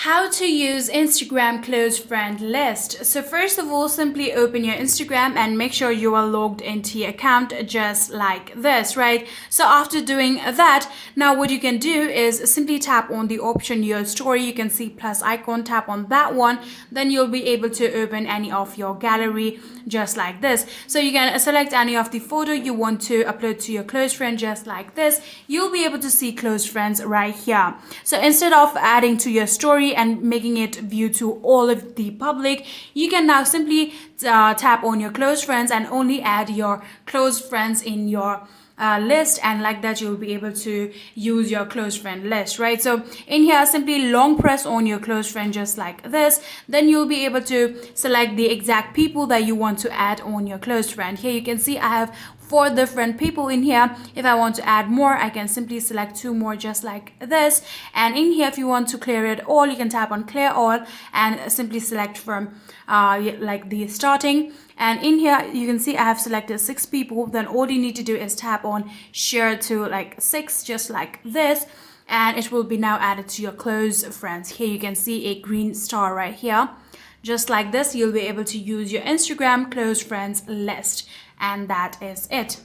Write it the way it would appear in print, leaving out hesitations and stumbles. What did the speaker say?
How to use Instagram close friend list. So first of all, simply open your Instagram and make sure you are logged into your account just like this, right? So after doing that, now what you can do is simply tap on the option your story. You can see plus icon, tap on that one. Then you'll be able to open any of your gallery just like this. So you can select any of the photo you want to upload to your close friend just like this. You'll be able to see close friends right here. So instead of adding to your story and making it view to all of the public, you can now simply tap on your close friends and only add your close friends in your list, and like that you'll be able to use your close friend list, right? So in here, simply long press on your close friend just like this. Then you'll be able to select the exact people that you want to add on your close friend. Here you can see I have 4 different people in here. If I want to add more, I can simply select 2 more just like this. And in here, if you want to clear it all, you can tap on clear all and simply select from like the starting. And in here, you can see I have selected 6 people. Then all you need to do is tap on share to like 6 just like this. And it will be now added to your close friends. Here you can see a green star right here. Just like this, you'll be able to use your Instagram close friends list. And that is it.